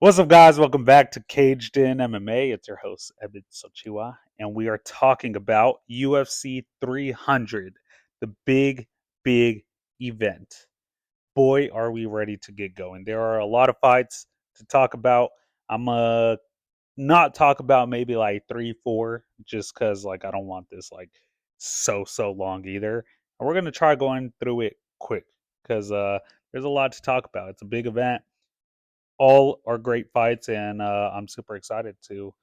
What's up, guys? Welcome back to Caged In MMA. It's your host, Ebit Sochiwa, and we are talking about UFC 300, the big event. Boy, are we ready to get going. There are a lot of fights to talk about. I'm not talk about maybe like three, four, just because like I don't want this like so long either. And we're gonna try going through it quick because there's a lot to talk about. It's a big event, all are great fights, and I'm super excited to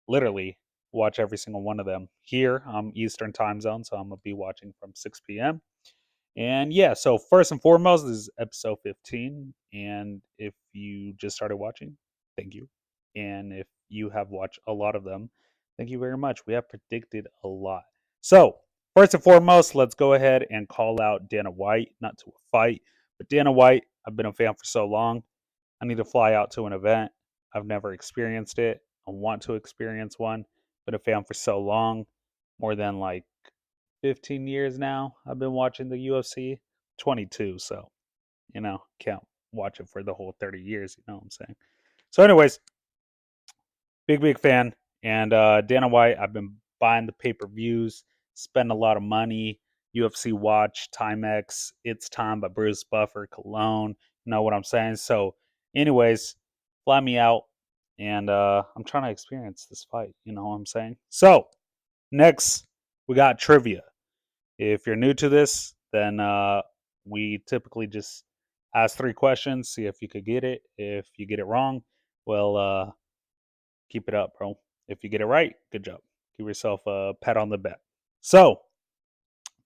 literally watch every single one of them. Here, I'm Eastern time zone, so I'm gonna be watching from 6 p.m. And yeah, so first and foremost, this is episode 15. And if you just started watching, thank you. And if you have watched a lot of them, thank you very much. We have predicted a lot. So, first and foremost, let's go ahead and call out Dana White, not to a fight, but Dana White. I've been a fan for so long. I need to fly out to an event. I've never experienced it. I want to experience one. Been a fan for so long, more than like 15 years now. I've been watching the UFC, 22, so can't watch it for the whole 30 years. You know what I'm saying? So, anyways, big fan. And Dana White, I've been buying the pay per views, spend a lot of money. UFC Watch, Timex, It's Time by Bruce Buffer, Cologne. You know what I'm saying? So, anyways, fly me out. And I'm trying to experience this fight. You know what I'm saying? So, next, we got trivia. If you're new to this, then we typically just ask three questions, see if you could get it. If you get it wrong, well, keep it up, bro. If you get it right, good job. Give yourself a pat on the back. So,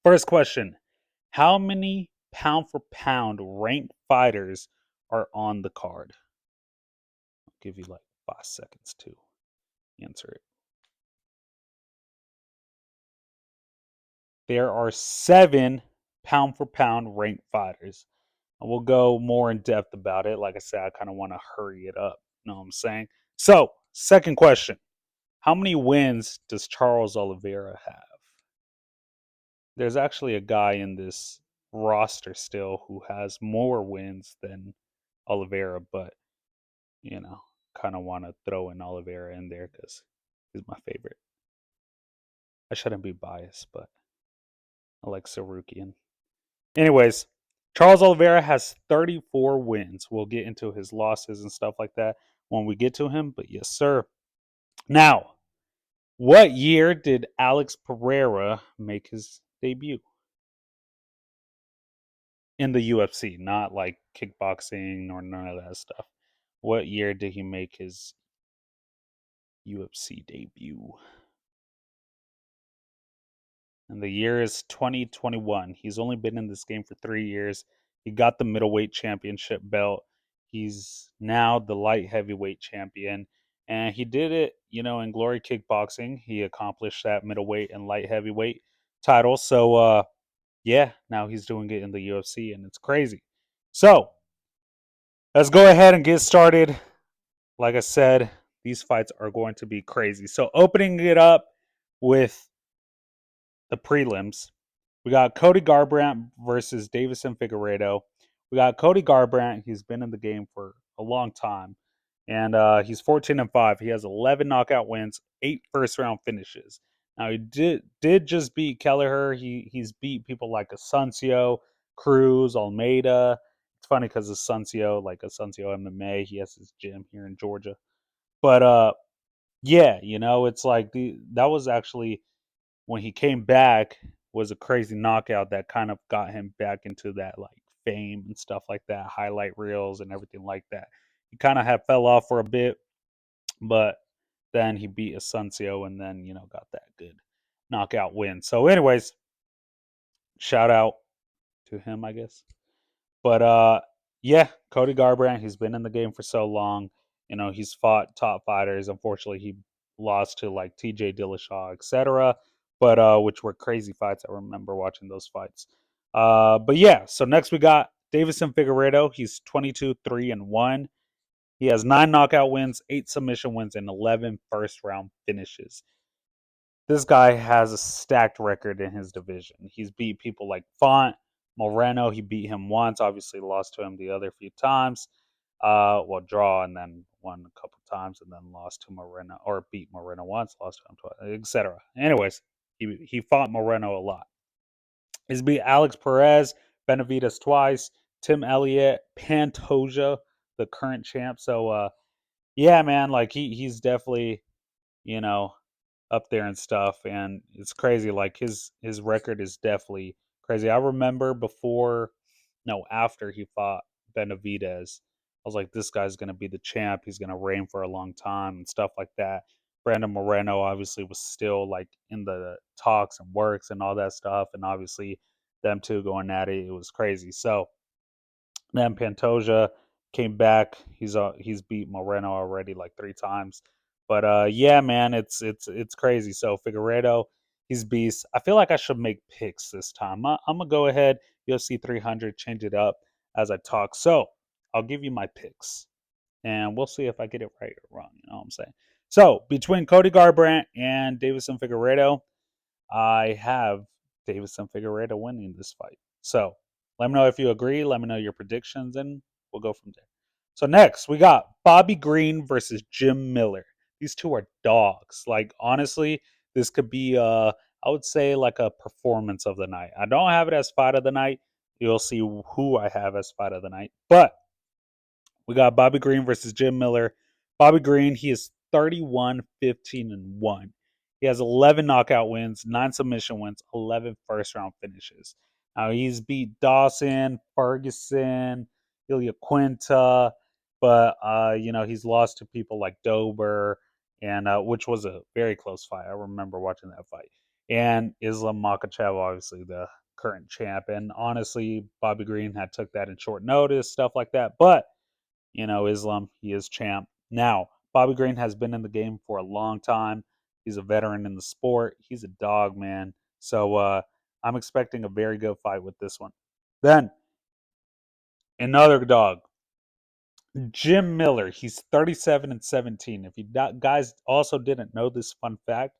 first question: how many pound for pound ranked fighters are on the card? I'll give you like 5 seconds to answer it. There are 7 pound for pound ranked fighters. And we'll go more in depth about it. Like I said, I kind of want to hurry it up. You know what I'm saying? So, second question: how many wins does Charles Oliveira have? There's actually a guy in this roster still who has more wins than Oliveira, but you know, kind of want to throw in Oliveira in there because he's my favorite. I shouldn't be biased, but I like Sarukian. Anyways, Charles Oliveira has 34 wins. We'll get into his losses and stuff like that when we get to him, but yes, sir. Now, what year did Alex Pereira make his debut in the UFC? Not like kickboxing or none of that stuff. What year did he make his UFC debut? And the year is 2021. He's only been in this game for 3 years. He got the middleweight championship belt. He's now the light heavyweight champion. And he did it, in Glory Kickboxing. He accomplished that middleweight and light heavyweight title. So, yeah, now he's doing it in the UFC, and it's crazy. So, let's go ahead and get started. Like I said, these fights are going to be crazy. So, opening it up with the prelims, we got Cody Garbrandt versus Davison Figueiredo. We got Cody Garbrandt. He's been in the game for a long time, and he's 14-5. He has 11 knockout wins, 8 first round finishes. Now he did just beat Kelleher. He's beat people like Asuncio, Cruz, Almeida. It's funny because Asuncio, like Asuncio MMA, he has his gym here in Georgia. But yeah, it's like that was actually when he came back was a crazy knockout that kind of got him back into that like fame and stuff like that, highlight reels and everything like that. He kind of had fell off for a bit, but then he beat Asuncio and then got that good knockout win. So, anyways, shout out to him, I guess. But yeah, Cody Garbrandt, he's been in the game for so long. He's fought top fighters. Unfortunately, he lost to like TJ Dillashaw, etc. But which were crazy fights. I remember watching those fights. But yeah, so next we got Davison Figueiredo. He's 22-3-1. He has 9 knockout wins, 8 submission wins, and 11 first round finishes. This guy has a stacked record in his division. He's beat people like Font, Moreno. He beat him once. Obviously, lost to him the other few times. Draw and then won a couple times, and then lost to Moreno, or beat Moreno once, lost to him twice, etc. Anyways, he fought Moreno a lot. He's beat Alex Perez, Benavides twice, Tim Elliott, Pantoja, the current champ. So yeah, man, like he's definitely, you know, up there and stuff, and it's crazy. Like his record is definitely crazy. I remember before, no, after he fought Benavides, I was like, this guy's gonna be the champ. He's gonna reign for a long time and stuff like that. Brandon Moreno obviously was still like in the talks and works and all that stuff, and obviously them two going at it, it was crazy. So then Pantoja came back. He's beat Moreno already like three times. But yeah, man, it's crazy. So Figueredo, he's beast. I feel like I should make picks this time. I'm gonna go ahead, UFC 300, change it up as I talk. So I'll give you my picks, and we'll see if I get it right or wrong. You know what I'm saying? So between Cody Garbrandt and Davison Figueredo, I have Davison Figueredo winning this fight. So let me know if you agree. Let me know your predictions, and we'll go from there. So next, we got Bobby Green versus Jim Miller. These two are dogs. Like honestly, this could be I would say like a performance of the night. I don't have it as fight of the night. You'll see who I have as fight of the night. But we got Bobby Green versus Jim Miller. Bobby Green, he is 31, 15, and 1. He has 11 knockout wins, 9 submission wins, 11 first round finishes. Now, he's beat Dawson, Ferguson, Ilya Quinta, but, he's lost to people like Dober, and which was a very close fight. I remember watching that fight. And Islam Makhachev, obviously the current champ. And honestly, Bobby Green had took that in short notice, stuff like that. But Islam, he is champ. Now, Bobby Green has been in the game for a long time. He's a veteran in the sport. He's a dog, man. So I'm expecting a very good fight with this one. Then, another dog, Jim Miller. He's 37 and 17. If you guys also didn't know this fun fact,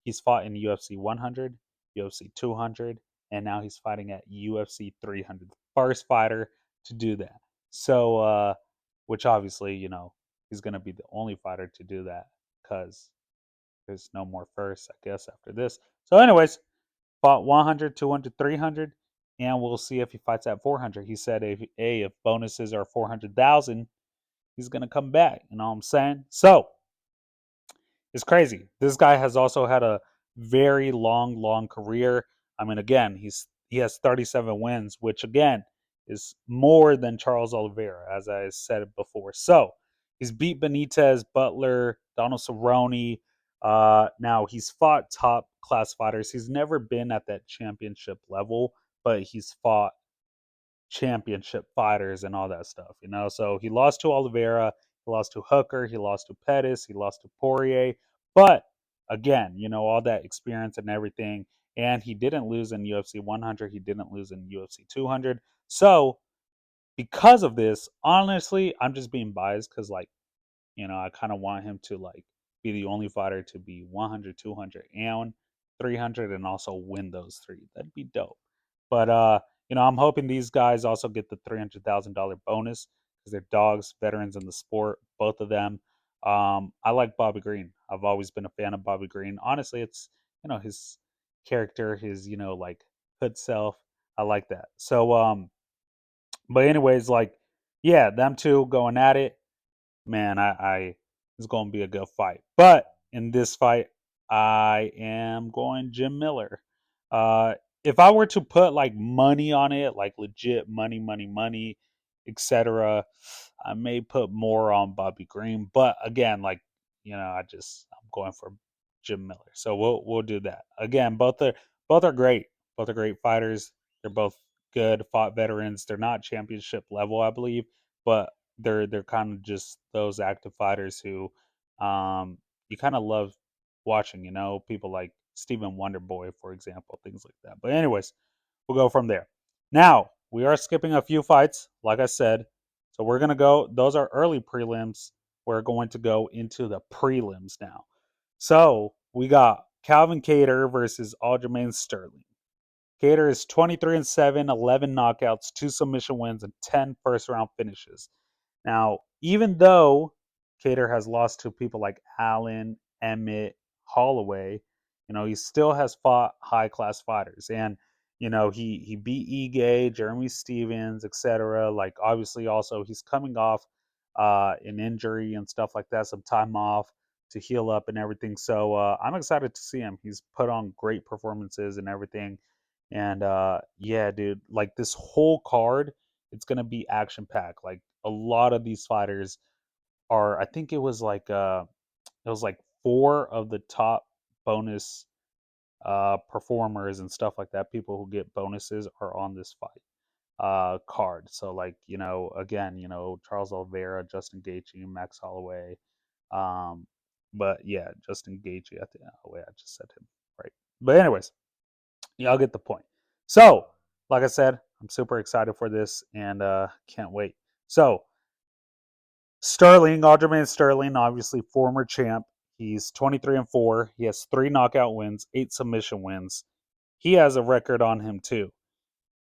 he's fought in UFC 100, UFC 200, and now he's fighting at UFC 300. First fighter to do that. So, which obviously, he's going to be the only fighter to do that because there's no more firsts, I guess, after this. So, anyways, fought 100, 200, 300, and we'll see if he fights at 400. He said, if bonuses are 400,000, he's going to come back. You know what I'm saying? So, it's crazy. This guy has also had a very long career. I mean, again, he has 37 wins, which again is more than Charles Oliveira, as I said before. So he's beat Benitez, Butler, Donald Cerrone. Now he's fought top class fighters. He's never been at that championship level, but he's fought championship fighters and all that stuff. So he lost to Oliveira, he lost to Hooker, he lost to Pettis, he lost to Poirier. But again, all that experience and everything. And he didn't lose in UFC 100, he didn't lose in UFC 200. So because of this, honestly, I'm just being biased because, like, I kind of want him to like be the only fighter to be 100, 200, and 300, and also win those three. That'd be dope. But I'm hoping these guys also get the $300,000 bonus because they're dogs, veterans in the sport, both of them. I like Bobby Green. I've always been a fan of Bobby Green. Honestly, it's his character, his like hood self. I like that. So but anyways, like yeah, them two going at it, man, I it's going to be a good fight. But in this fight, I am going Jim Miller. Uh, if I were to put like money on it, like legit money, etc., I may put more on Bobby Green. But again, like I'm going for Jim Miller. So we'll do that. Again, both are great. Both are great fighters. They're both good, fought veterans. They're not championship level, I believe, but they're kind of just those active fighters who you kind of love watching, people like Stephen Wonderboy, for example, things like that. But anyways, we'll go from there. Now, we are skipping a few fights, like I said. So we're going to go, those are early prelims. We're going to go into the prelims now. So we got Calvin Kattar versus Aljamain Sterling. Kattar is 23 and 7, 11 knockouts, 2 submission wins, and 10 first round finishes. Now, even though Cater has lost to people like Allen, Emmett, Holloway. He still has fought high class fighters, and he beat Ige, Jeremy Stevens, etc. Like obviously, also he's coming off an injury and stuff like that, some time off to heal up and everything. So I'm excited to see him. He's put on great performances and everything. And yeah, dude, like this whole card, it's gonna be action packed. Like a lot of these fighters are. I think it was like four of the top bonus performers and stuff like that. People who get bonuses are on this fight card. So like again, Charles Oliveira, Justin Gaethje, Max Holloway. Um, but yeah, Justin Gaethje. I think. Oh wait, I just said him right. But anyways, y'all get the point. So, like I said, I'm super excited for this and can't wait. So, Sterling, Aljamain Sterling, obviously former champ. He's 23-4. He has 3 knockout wins, 8 submission wins. He has a record on him too.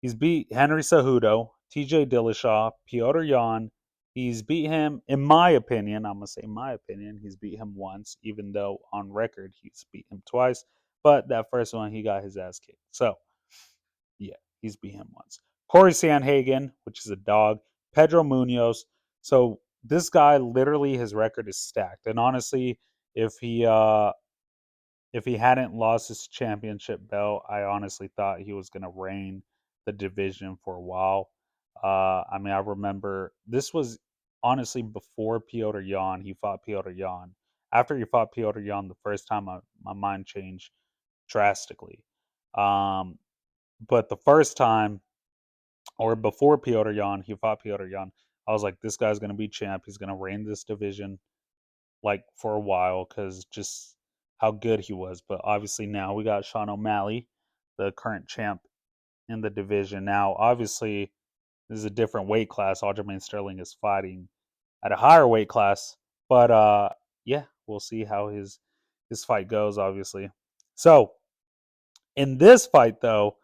He's beat Henry Cejudo, TJ Dillashaw, Piotr Jan. He's beat him, in my opinion, I'm going to say my opinion, he's beat him once, even though on record he's beat him twice. But that first one, he got his ass kicked. So, yeah, he's beat him once. Corey Sandhagen, which is a dog. Pedro Munoz. So, this guy, literally, his record is stacked. And honestly, if he if he hadn't lost his championship belt, I honestly thought he was going to reign the division for a while. I mean, I remember this was honestly before Piotr Jan. He fought Piotr Jan. After he fought Piotr Jan the first time, my mind changed drastically. Um, but the first time, or before Piotr Jan, he fought Piotr Jan. I was like, this guy's going to be champ. He's going to reign this division like for a while because just how good he was. But obviously now we got Sean O'Malley, the current champ in the division. Now, obviously, this is a different weight class. Aljamain Sterling is fighting at a higher weight class, but yeah, we'll see how his fight goes. Obviously, so in this fight though,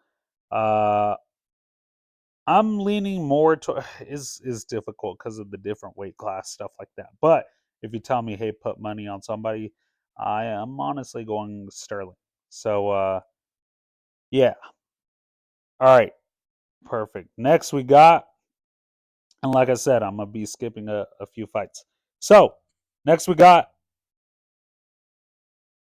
uh, I'm leaning more to is difficult because of the different weight class stuff like that. But if you tell me, hey, put money on somebody, I am honestly going Sterling. So yeah. All right. Perfect. Next we got, and like I said, I'm gonna be skipping a few fights. So next we got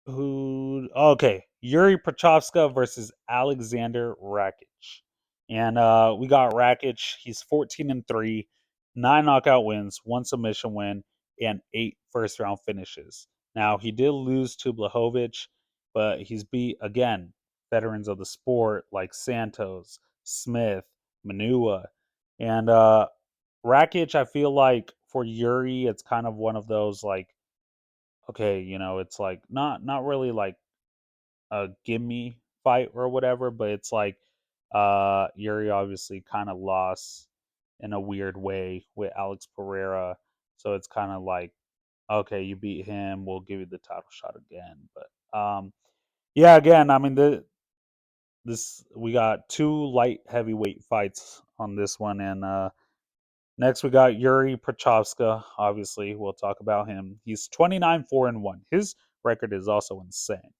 who okay, Yuri Prochazka versus Alexander Rakic. And we got Rakic, he's 14-3, 9 knockout wins, 1 submission win, and 8 first round finishes. Now he did lose to Blachowicz, but he's beat again veterans of the sport like Santos, Smith, Manua. And Rakic, I feel like for Yuri, it's kind of one of those like, okay, it's like not really like a gimme fight or whatever, but it's like Yuri obviously kind of lost in a weird way with Alex Pereira. So it's kind of like, okay, you beat him, we'll give you the title shot again. But yeah, again, I mean this we got 2 light heavyweight fights on this one, and next we got Yuri Prochazka. Obviously, we'll talk about him. He's 29-4-1. His record is also insane.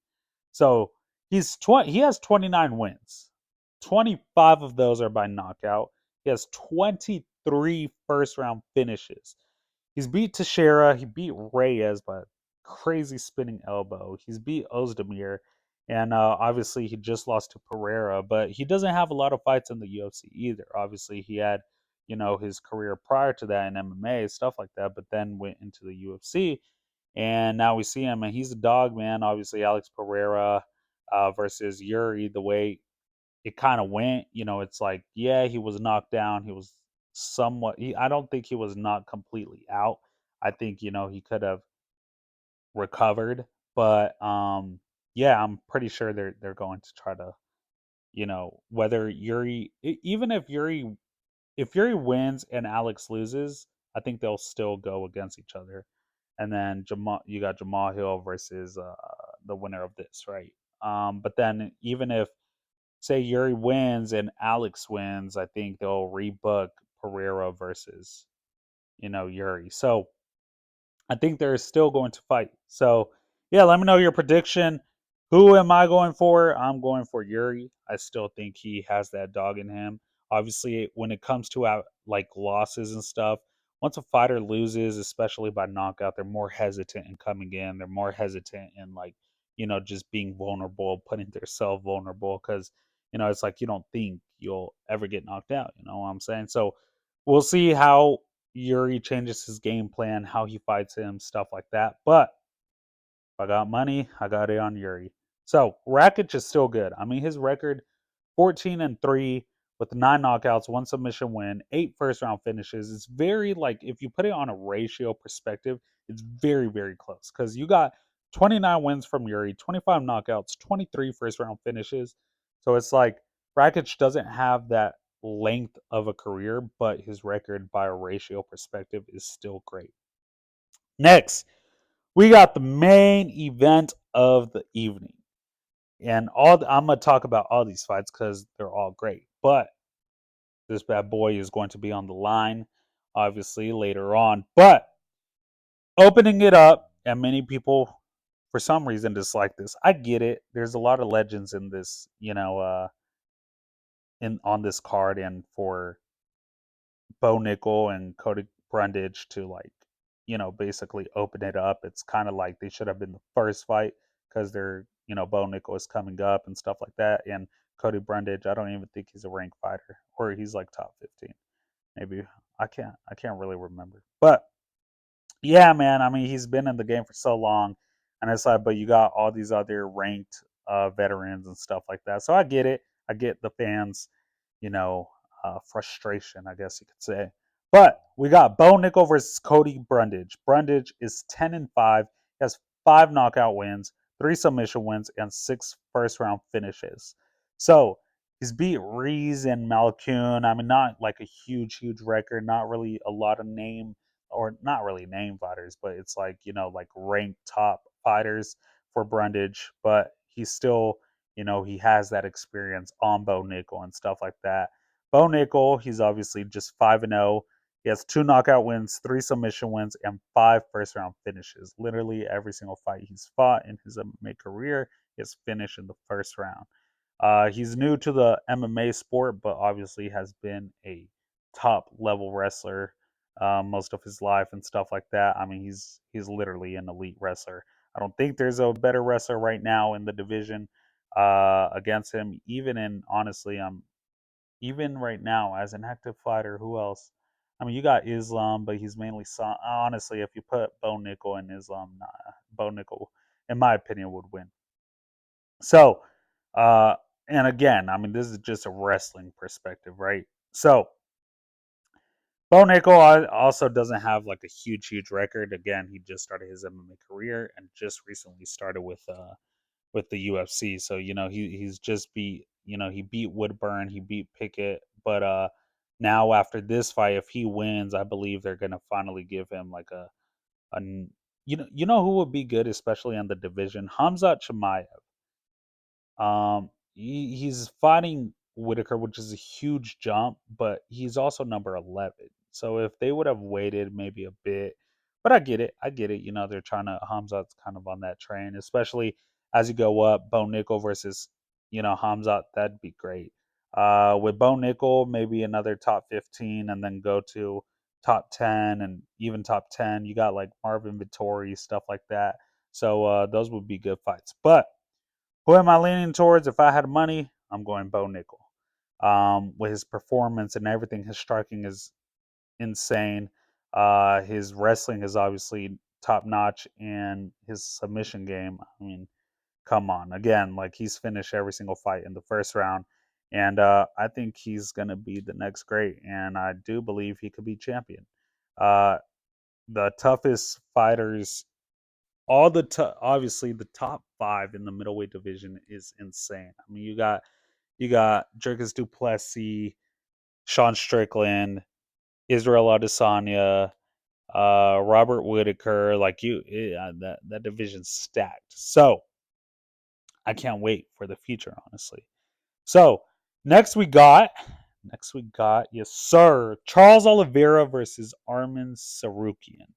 So he has 29 wins. 25 of those are by knockout. He has 23 first round finishes. He's beat Teixeira. He beat Reyes by a crazy spinning elbow. He's beat Ozdemir. And obviously, he just lost to Pereira, but he doesn't have a lot of fights in the UFC either. Obviously, he had, his career prior to that in MMA, stuff like that, but then went into the UFC. And now we see him, and he's a dog, man. Obviously, Alex Pereira versus Yuri, the way it kind of went, it's like, yeah, he was knocked down. He was somewhat, I don't think he was not completely out. I think, he could have recovered, but yeah, I'm pretty sure they're going to try to, whether Yuri, even if Yuri wins and Alex loses, I think they'll still go against each other. And then you got Jamal Hill versus the winner of this, right? But then even if say Yuri wins and Alex wins, I think they'll rebook Pereira versus Yuri. So I think they're still going to fight. So, yeah, let me know your prediction. Who am I going for? I'm going for Yuri. I still think he has that dog in him. Obviously, when it comes to like losses and stuff, once a fighter loses, especially by knockout, they're more hesitant in coming in. They're more hesitant in like, just being vulnerable, putting themselves vulnerable because, it's like you don't think you'll ever get knocked out. You know what I'm saying? So we'll see how Yuri changes his game plan, how he fights him, stuff like that. But if I got money, I got it on Yuri. So Rakic is still good. I mean, his record 14-3 with 9 knockouts, 1 submission win, 8 first round finishes. It's very like if you put it on a ratio perspective, it's very, very close. Because you got 29 wins from Yuri, 25 knockouts, 23 first round finishes. So it's like Rakic doesn't have that length of a career, but his record by a ratio perspective is still great. Next, we got the main event of the evening. And I'm gonna talk about all these fights because they're all great. But this bad boy is going to be on the line, obviously, later on. But opening it up, and many people for some reason dislike this. I get it. There's a lot of legends in this, in on this card, and for Bo Nickel and Cody Brundage to like, basically open it up. It's kind of like they should have been the first fight because they're, Bo Nickel is coming up and stuff like that. And Cody Brundage, I don't even think he's a ranked fighter, or he's like top 15. Maybe I can't really remember. But yeah, man. I mean, he's been in the game for so long, and it's like, but you got all these other ranked veterans and stuff like that. So I get it. I get the fans, you know, frustration, I guess you could say. But we got Bo Nickel versus Cody Brundage. Brundage is 10-5. He has 5 knockout wins, 3 submission wins, and 6 first round finishes. So he's beat Reese and Malkoon. I mean, not like a huge, huge record. Not really a lot of name, or not really name fighters, but it's like, like ranked top fighters for Brundage. But he's still, he has that experience on Bo Nickel and stuff like that. Bo Nickel, he's obviously just 5-0. He has 2 knockout wins, 3 submission wins, and 5 first round finishes. Literally every single fight he's fought in his MMA career, he has finished in the first round. He's new to the MMA sport, but obviously has been a top level wrestler most of his life and stuff like that. I mean, he's literally an elite wrestler. I don't think there's a better wrestler right now in the division against him. Even right now as an active fighter, who else? I mean, you got Islam, but he's mainly honestly. If you put Bo Nickel and Islam, nah, Bo Nickel, in my opinion, would win. So, uh, and again, I mean, this is just a wrestling perspective, right? So, Bo Nickel also doesn't have like a huge, huge record. Again, he just started his MMA career and just recently started with the UFC. So he's just beat he beat Woodburn, he beat Pickett, but now after this fight, if he wins, I believe they're gonna finally give him like a who would be good, especially on the division, Hamzat Chimaev. He's fighting Whitaker, which is a huge jump, but he's also number 11. So if they would have waited maybe a bit, but I get it. I get it. They're trying to, Hamzat's kind of on that train, especially as you go up, Bo Nickel versus, Hamzat, that'd be great. With Bo Nickel, maybe another top 15 and then go to top 10 and even top 10. You got like Marvin Vittori, stuff like that. So those would be good fights. But who am I leaning towards? If I had money, I'm going Bo Nickel. With his performance and everything, his striking is insane. His wrestling is obviously top notch, and his submission game. I mean, come on, again, like he's finished every single fight in the first round, and I think he's gonna be the next great, and I do believe he could be champion. Uh, the toughest fighters obviously the top five in the middleweight division is insane. I mean, you got Jerkis Duplessis, Sean Strickland, Israel Adesanya, Robert Whitaker. Like that division's stacked. So I can't wait for the future, honestly. So next we got yes sir, Charles Oliveira versus Armin Sarukian.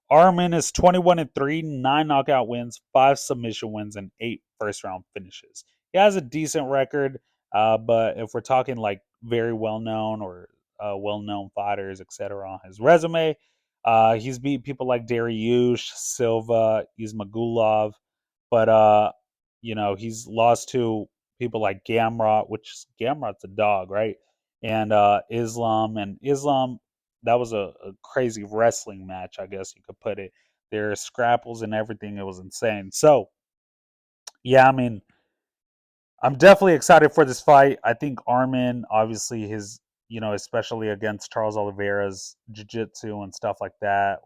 Armin is 21-3, 9 knockout wins, 5 submission wins, and 8 first round finishes. He has a decent record, but if we're talking like very well known or well known fighters, etc., on his resume, he's beat people like Dariush, Silva, Ismagulov, but he's lost to people like Gamrot, which Gamrot's a dog, right? And Islam, that was a crazy wrestling match, I guess you could put it. There are scrapples and everything. It was insane. So, yeah, I mean, I'm definitely excited for this fight. I think Armin, obviously, especially against Charles Oliveira's jiu-jitsu and stuff like that.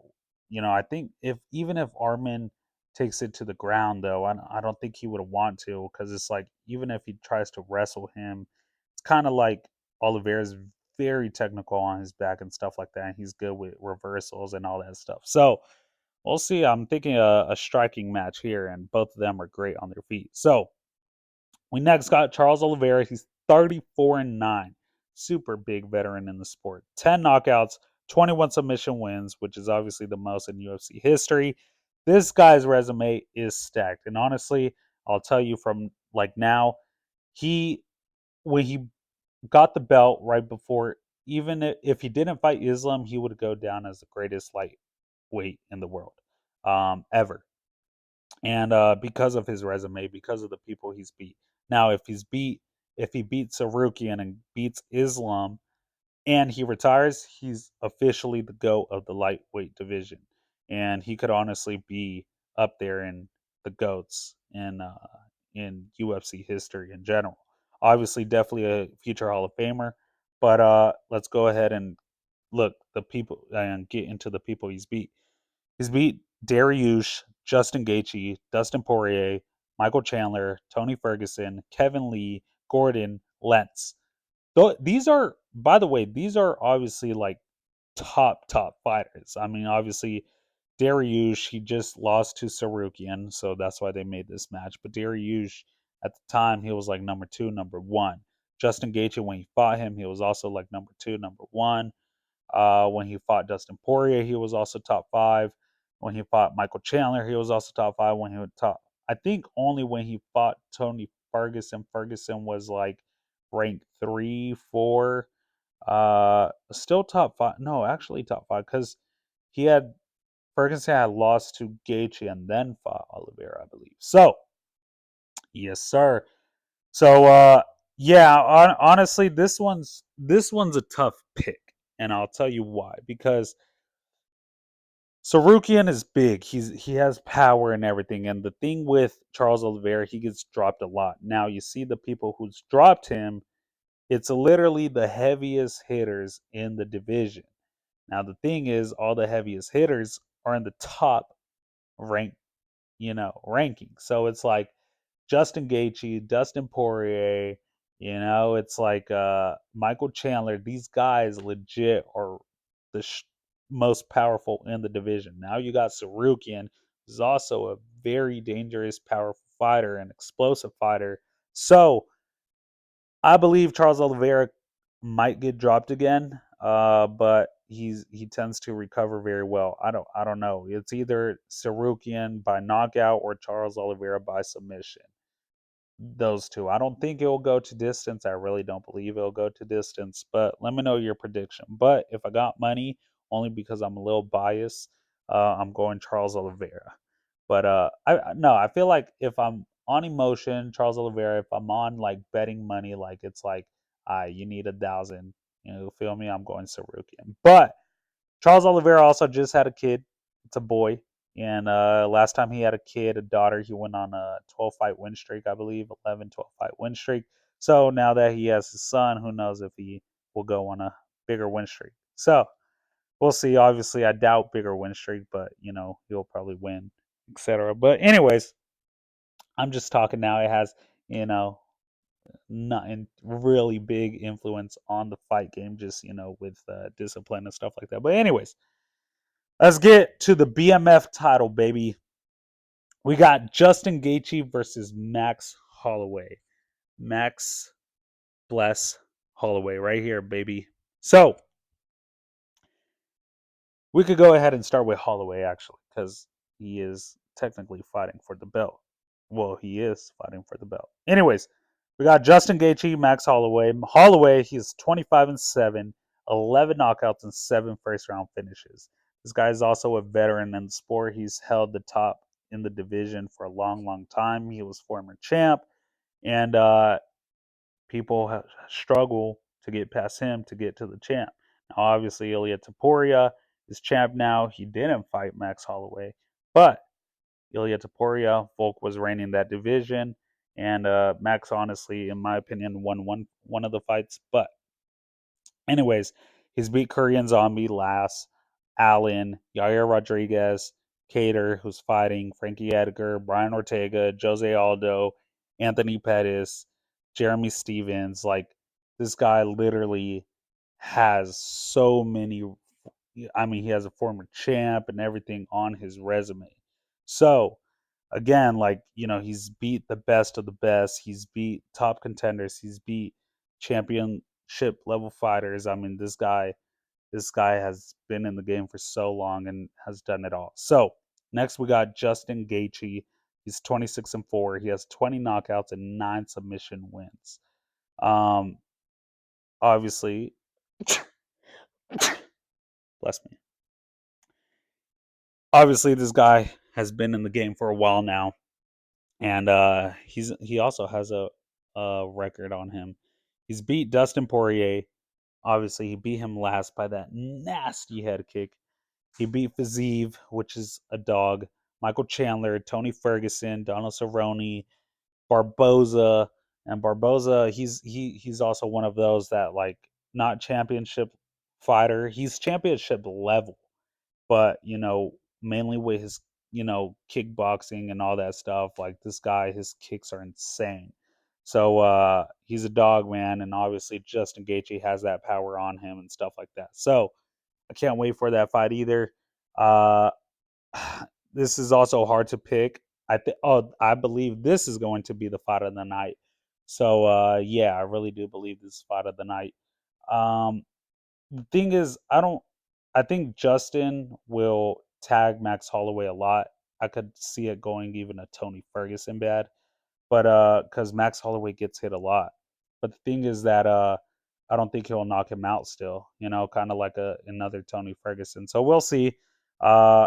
I think even if Armin takes it to the ground, though, I don't think he would want to, because it's like even if he tries to wrestle him, it's kind of like Oliveira's very technical on his back and stuff like that. And he's good with reversals and all that stuff. So we'll see. I'm thinking a striking match here, and both of them are great on their feet. So we next got Charles Oliveira. He's 34-9. Super big veteran in the sport. 10 knockouts, 21 submission wins, which is obviously the most in UFC history. This guy's resume is stacked. And honestly, I'll tell you from like now, he when he got the belt right before, even if he didn't fight Islam, he would go down as the greatest lightweight in the world ever. And because of his resume, because of the people he's beat. Now, if he beats Sarukian and beats Islam, and he retires, he's officially the GOAT of the lightweight division, and he could honestly be up there in the goats in UFC history in general. Obviously, definitely a future Hall of Famer. But let's go ahead and look the people and get into the people he's beat. He's beat Dariush, Justin Gaethje, Dustin Poirier, Michael Chandler, Tony Ferguson, Kevin Lee, Gordon, Lentz. These are, by the way, these are obviously like top fighters. I mean, obviously, Dariush, he just lost to Sarukian, so that's why they made this match. But Dariush, at the time, he was like number two, number one. Justin Gaethje, when he fought him, he was also like number two, number one. When he fought Dustin Poirier, he was also top five. When he fought Michael Chandler, he was also top five. When he would top, I think only when he fought Tony Ferguson, Ferguson was like ranked 3, 4. Still top five. No, actually top five, because he had Ferguson had lost to Gaethje and then fought Oliveira, I believe. So yes, sir. So yeah, honestly, this one's a tough pick, and I'll tell you why. Because Sarukian is big. He has power and everything. And the thing with Charles Oliveira, he gets dropped a lot. Now you see the people who's dropped him, it's literally the heaviest hitters in the division. Now the thing is, all the heaviest hitters are in the top rank, ranking. So it's like Justin Gaethje, Dustin Poirier, it's like Michael Chandler. These guys legit are the most powerful in the division. Now you got Sarukian, who's also a very dangerous, powerful fighter and explosive fighter. So I believe Charles Oliveira might get dropped again, but he tends to recover very well. I don't know. It's either Sarukian by knockout or Charles Oliveira by submission. Those two. I don't think it'll go to distance. I really don't believe it'll go to distance. But let me know your prediction. But if I got money, only because I'm a little biased, I'm going Charles Oliveira. But no, I feel like if I'm on emotion, Charles Oliveira. If I'm on like betting money, like it's like, you need 1,000. Feel me? I'm going Sarukian. But Charles Oliveira also just had a kid. It's a boy. And last time he had a kid, a daughter, he went on a 12 fight win streak, I believe, 11, 12 fight win streak. So now that he has his son, who knows if he will go on a bigger win streak. So we'll see. Obviously, I doubt bigger win streak, but, he'll probably win, etc. But, anyways, I'm just talking now. It has, you know, not in really big influence on the fight game, just, with discipline and stuff like that. But, anyways, let's get to the BMF title, baby. We got Justin Gaethje versus Max Holloway. Max Bless Holloway right here, baby. So We could go ahead and start with Holloway actually, because he is technically fighting for the belt. Well, he is fighting for the belt. Anyways, we got Justin Gaethje, Max Holloway. Holloway, he's 25-7, 11 knockouts and 7 first round finishes. This guy is also a veteran in the sport. He's held the top in the division for a long, long time. He was former champ, and people struggle to get past him to get to the champ. Now, obviously, Ilya Taporia is champ now. He didn't fight Max Holloway, but Ilya Taporia, Volk was reigning that division, and Max, honestly, in my opinion, won one of the fights. But anyways, he's beat Korean Zombie, Lass, Allen, Yair Rodriguez, Cater, who's fighting, Frankie Edgar, Brian Ortega, Jose Aldo, Anthony Pettis, Jeremy Stevens. Like, this guy literally has so many. I mean, he has a former champ and everything on his resume. So, again, like, he's beat the best of the best. He's beat top contenders. He's beat championship level fighters. I mean, this guy has been in the game for so long and has done it all. So, next we got Justin Gaethje. He's 26-4. He has 20 knockouts and 9 submission wins. Um, obviously, bless me. Obviously, this guy has been in the game for a while now, and he also has a record on him. He's beat Dustin Poirier. Obviously, he beat him last by that nasty head kick. He beat Fiziev, which is a dog. Michael Chandler, Tony Ferguson, Donald Cerrone, Barboza, and Barboza. He's also one of those that, like, not championship fighter. He's championship level, but mainly with his kickboxing and all that stuff. Like, this guy, his kicks are insane. So he's a dog, man, and obviously Justin Gaethje has that power on him and stuff like that. So I can't wait for that fight either. Uh, this is also hard to pick. I believe this is going to be the fight of the night. So yeah, I really do believe this is fight of the night. Um, the thing is, I think Justin will tag Max Holloway a lot. I could see it going even a Tony Ferguson bad, but because Max Holloway gets hit a lot. But the thing is that I don't think he'll knock him out still. Kind of like another Tony Ferguson. So we'll see. Uh,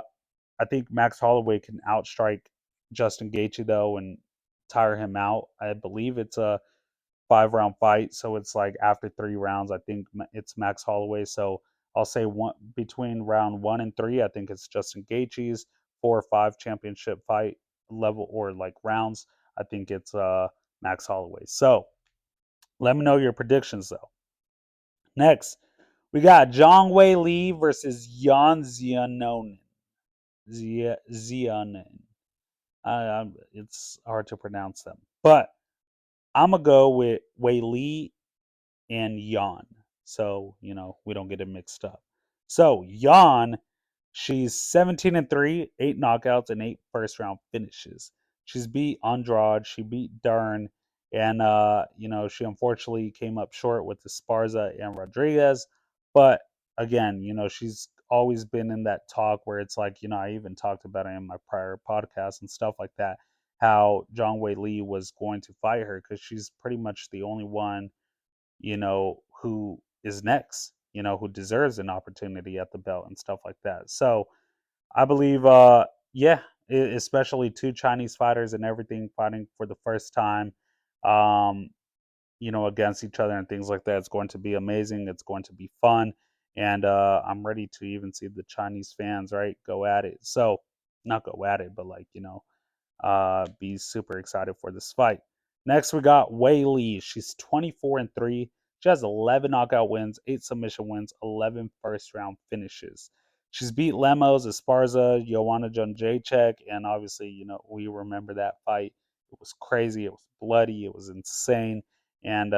I think Max Holloway can outstrike Justin Gaethje though and tire him out. I believe it's a 5 round fight, so it's like after 3 rounds, I think it's Max Holloway. So I'll say one between round 1 and 3. I think it's Justin Gaethje's 4 or 5 championship fight level or like rounds. I think it's Max Holloway. So let me know your predictions though. Next, we got Zhang Wei Li versus Yan Xiaonan. Xiaonan. It's hard to pronounce them, but I'm gonna go with Wei Li and Yan. So, we don't get it mixed up. So, Yan, she's 17-3, 8 knockouts and 8 first round finishes. She's beat Andrade, she beat Dern, and she unfortunately came up short with the Esparza and Rodriguez. But again, she's always been in that talk where it's like, I even talked about it in my prior podcast and stuff like that, how Zhang Wei Li was going to fight her because she's pretty much the only one who is next, who deserves an opportunity at the belt and stuff like that. So I believe, yeah, especially 2 Chinese fighters and everything fighting for the first time, um, against each other and things like that. It's going to be amazing. It's going to be fun. And I'm ready to even see the Chinese fans, right, go at it. So, not go at it, but like, be super excited for this fight. Next, we got Wei Li. She's 24-3. She has 11 knockout wins, 8 submission wins, 11 first-round finishes. She's beat Lemos, Esparza, Joanna Jędrzejczyk, and obviously, we remember that fight. It was crazy. It was bloody. It was insane, and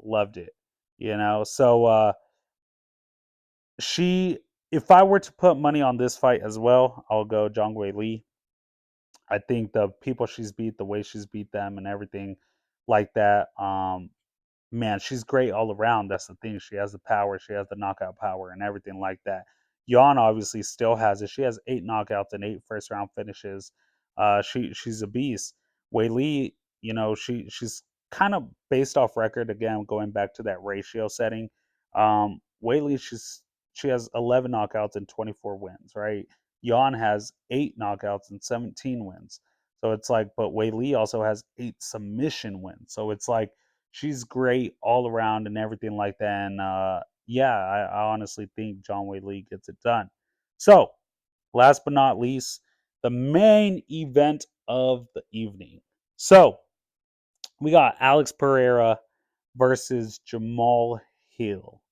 loved it. So she. If I were to put money on this fight as well, I'll go Zhang Wei Li. I think the people she's beat, the way she's beat them, and everything like that. Man, she's great all around. That's the thing. She has the power. She has the knockout power and everything like that. Yan obviously still has it. She has 8 knockouts and 8 first round finishes. She's a beast. Wei Li, she's kind of based off record again, going back to that ratio setting. Wei Li, she has 11 knockouts and 24 wins, right? Yan has 8 knockouts and 17 wins. So it's like, but Wei Li also has 8 submission wins. So it's like she's great all around and everything like that. And yeah, I honestly think John Wei Lee gets it done. So, last but not least, the main event of the evening. So, we got Alex Pereira versus Jamal Hill.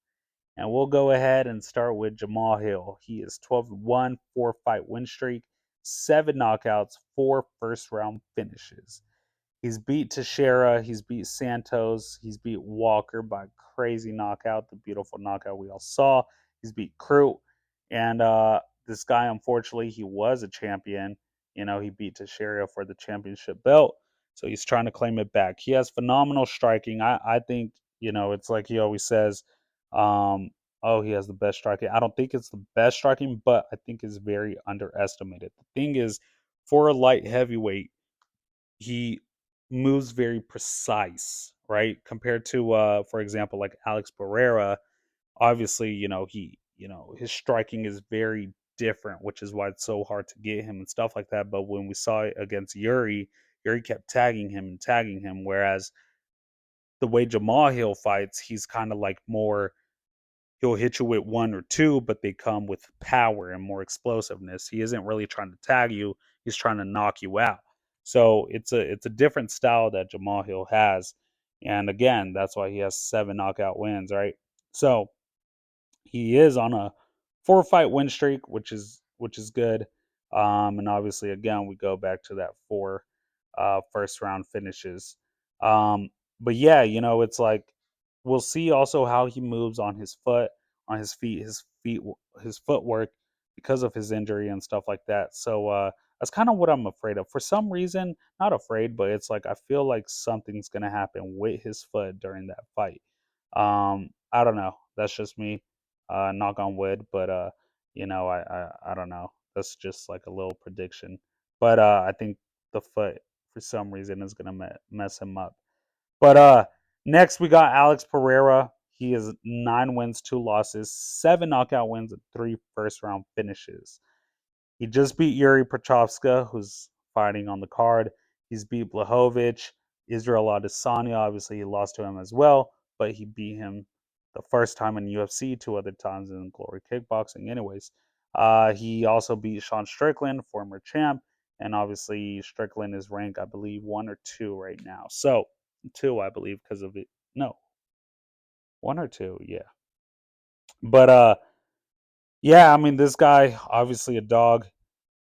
And we'll go ahead and start with Jamal Hill. He is 12-1, 4 fight win streak, 7 knockouts, 4 first round finishes. He's beat Teixeira. He's beat Santos. He's beat Walker by crazy knockout, the beautiful knockout we all saw. He's beat Crute. And this guy, unfortunately, he was a champion. He beat Teixeira for the championship belt. So he's trying to claim it back. He has phenomenal striking. I think, it's like he always says, um, oh, he has the best striking. I don't think it's the best striking, but I think it's very underestimated. The thing is, for a light heavyweight, he moves very precise, right? Compared to for example, like Alex Pereira, obviously, his striking is very different, which is why it's so hard to get him and stuff like that. But when we saw it against Yuri kept tagging him and tagging him, whereas the way Jamal Hill fights, he's kind of like more, he'll hit you with one or two, but they come with power and more explosiveness. He isn't really trying to tag you; he's trying to knock you out. So it's a different style that Jamal Hill has, and again, that's why he has 7 knockout wins, right? So he is on a 4 fight win streak, which is good. And obviously, again, we go back to that 4 first round finishes. Um, but yeah, it's like we'll see also how he moves on his foot, on his footwork because of his injury and stuff like that. So that's kind of what I'm afraid of. For some reason, not afraid, but it's like I feel like something's gonna happen with his foot during that fight. I don't know. That's just me. Knock on wood, but I don't know. That's just like a little prediction. But I think the foot for some reason is gonna mess him up. But next we got Alex Pereira. He has 9 wins, 2 losses, 7 knockout wins, and 3 first round finishes. He just beat Yuri Prochazka, who's fighting on the card. He's beat Blachowicz, Israel Adesanya. Obviously, he lost to him as well, but he beat him the first time in UFC, 2 other times in Glory Kickboxing. Anyways, he also beat Sean Strickland, former champ, and obviously Strickland is ranked, I believe, 1 or 2 right now. So 2, I believe, because of it. No, 1 or 2, yeah. But yeah, I mean, this guy obviously a dog.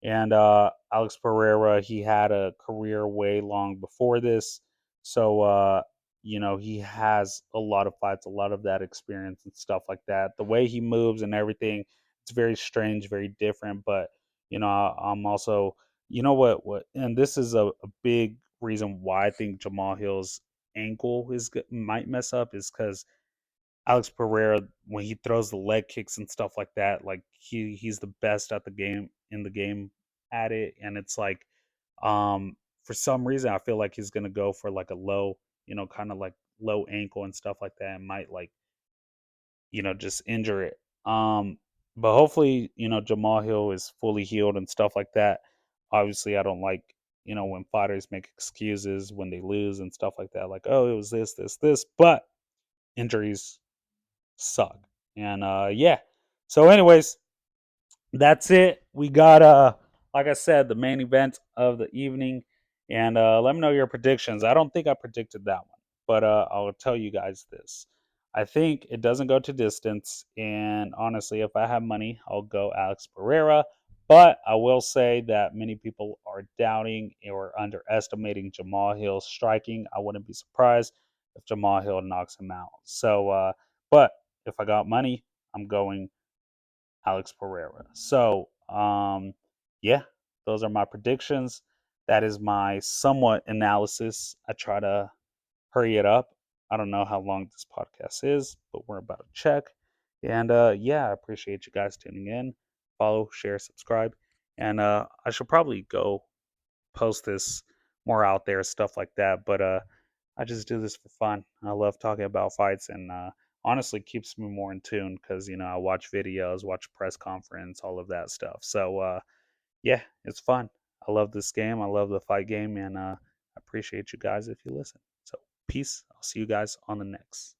And Alex Pereira, he had a career way long before this. So, he has a lot of fights, a lot of that experience and stuff like that. The way he moves and everything, it's very strange, very different. But, I'm also, and this is a big reason why I think Jamal Hill's ankle might mess up is because Alex Pereira, when he throws the leg kicks and stuff like that, like he's the best at the game in the game at it, and it's like, for some reason I feel like he's gonna go for like a low, kind of like low ankle and stuff like that, and might like just injure it. But hopefully, Jamal Hill is fully healed and stuff like that. Obviously, I don't like when fighters make excuses when they lose and stuff like that, like, oh, it was this, but injuries suck. And yeah. So anyways, that's it. We got like I said, the main event of the evening. And let me know your predictions. I don't think I predicted that one, but I'll tell you guys this. I think it doesn't go to distance, and honestly, if I have money, I'll go Alex Pereira. But I will say that many people are doubting or underestimating Jamal Hill's striking. I wouldn't be surprised if Jamal Hill knocks him out. So, but if I got money, I'm going Alex Pereira. So, yeah, those are my predictions. That is my somewhat analysis. I try to hurry it up. I don't know how long this podcast is, but we're about to check. And yeah, I appreciate you guys tuning in. Follow, share, subscribe. And I should probably go post this more out there, stuff like that. But I just do this for fun. I love talking about fights, and honestly keeps me more in tune because I watch videos, watch press conference, all of that stuff. So yeah, it's fun. I love this game. I love the fight game, and I appreciate you guys if you listen. So peace. I'll see you guys on the next.